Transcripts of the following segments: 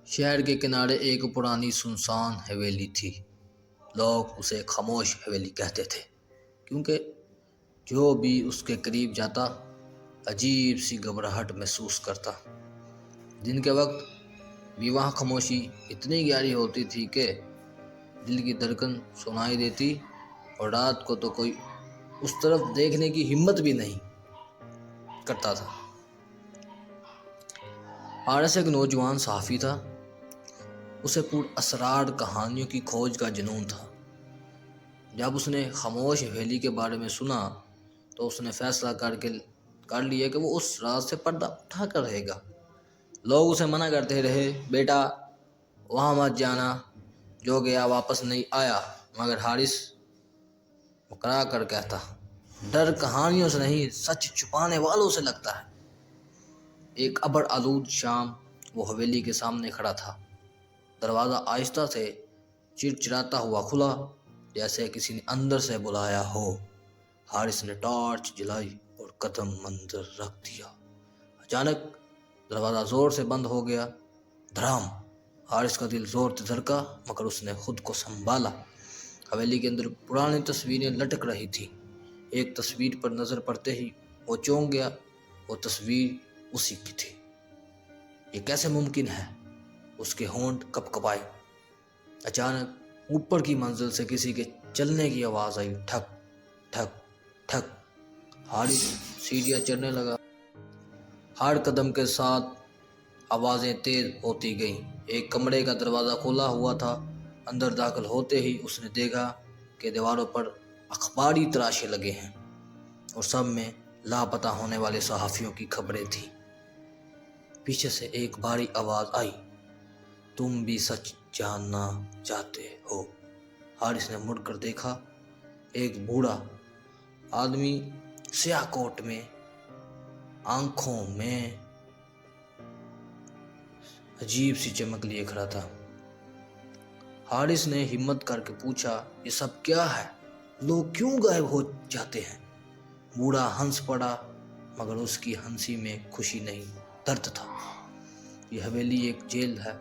شہر کے کنارے ایک پرانی سنسان حویلی تھی۔ لوگ اسے خاموش حویلی کہتے تھے کیونکہ جو بھی اس کے قریب جاتا عجیب سی گھبراہٹ محسوس کرتا۔ دن کے وقت بھی وہاں خاموشی اتنی گہری ہوتی تھی کہ دل کی دھڑکن سنائی دیتی، اور رات کو تو کوئی اس طرف دیکھنے کی ہمت بھی نہیں کرتا تھا۔ حارث ایک نوجوان صحافی تھا۔ اسے پر اسرار کہانیوں کی کھوج کا جنون تھا۔ جب اس نے خاموش حویلی کے بارے میں سنا تو اس نے فیصلہ کر لیا کہ وہ اس راز سے پردہ اٹھا کر رہے گا۔ لوگ اسے منع کرتے رہے، بیٹا وہاں مت جانا، جو گیا واپس نہیں آیا، مگر حارث مکرا کر کہتا، ڈر کہانیوں سے نہیں، سچ چھپانے والوں سے لگتا ہے۔ ایک ابر آلود شام وہ حویلی کے سامنے کھڑا تھا۔ دروازہ آہستہ سے چرچراتا ہوا کھلا، جیسے کسی نے اندر سے بلایا ہو۔ حارث نے ٹارچ جلائی اور قدم منظر رکھ دیا۔ اچانک دروازہ زور سے بند ہو گیا۔ دھڑام! حارث کا دل زور سے دھڑکا، مگر اس نے خود کو سنبھالا۔ حویلی کے اندر پرانی تصویریں لٹک رہی تھیں۔ ایک تصویر پر نظر پڑتے ہی وہ چونک گیا۔ وہ تصویر اسی کی تھی۔ یہ کیسے ممکن ہے؟ اس کے ہونٹ کپ کپائے۔ اچانک اوپر کی منزل سے کسی کے چلنے کی آواز آئی، ٹھک ٹھک ٹھک۔ حارث سیڑھیاں چڑھنے لگا۔ ہر قدم کے ساتھ آوازیں تیز ہوتی گئیں۔ ایک کمرے کا دروازہ کھلا ہوا تھا۔ اندر داخل ہوتے ہی اس نے دیکھا کہ دیواروں پر اخباری تراشے لگے ہیں اور سب میں لاپتہ ہونے والے صحافیوں کی خبریں تھیں۔ پیچھے سے ایک بھاری آواز آئی، تم بھی سچ جاننا چاہتے ہو؟ حارث نے مڑ کر دیکھا۔ ایک بوڑھا آدمی سیاہ کوٹ میں، آنکھوں میں عجیب سی چمک لیے کھڑا تھا۔ حارث نے ہمت کر کے پوچھا، یہ سب کیا ہے؟ لوگ کیوں غائب ہو جاتے ہیں؟ بوڑھا ہنس پڑا، مگر اس کی ہنسی میں خوشی نہیں، درد تھا۔ یہ حویلی ایک جیل ہے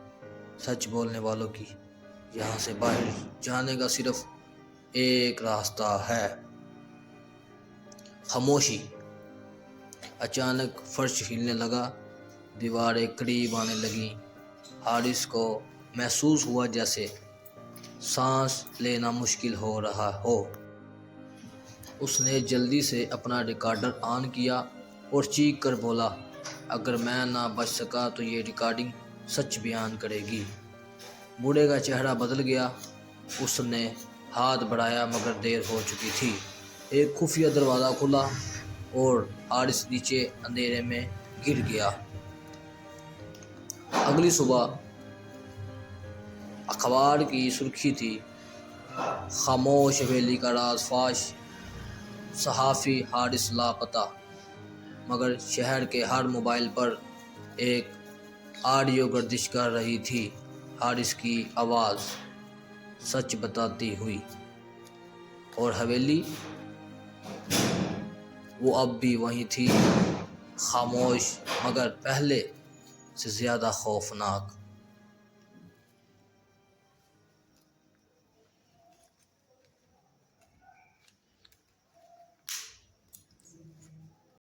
سچ بولنے والوں کی۔ یہاں سے باہر جانے کا صرف ایک راستہ ہے، خاموشی۔ اچانک فرش ہلنے لگا، دیواریں قریب آنے لگیں۔ حارث کو محسوس ہوا جیسے سانس لینا مشکل ہو رہا ہو۔ اس نے جلدی سے اپنا ریکارڈر آن کیا اور چیخ کر بولا، اگر میں نہ بچ سکا تو یہ ریکارڈنگ سچ بیان کرے گی۔ بوڑھے کا چہرہ بدل گیا۔ اس نے ہاتھ بڑھایا مگر دیر ہو چکی تھی۔ ایک خفیہ دروازہ کھلا اور حارث نیچے اندھیرے میں گر گیا۔ اگلی صبح اخبار کی سرخی تھی، خاموش حویلی کا راز فاش، صحافی حارث لاپتہ۔ مگر شہر کے ہر موبائل پر ایک آڈیو گردش کر رہی تھی، حارث کی آواز سچ بتاتی ہوئی۔ اور حویلی وہ اب بھی وہیں تھی، خاموش مگر پہلے سے زیادہ خوفناک۔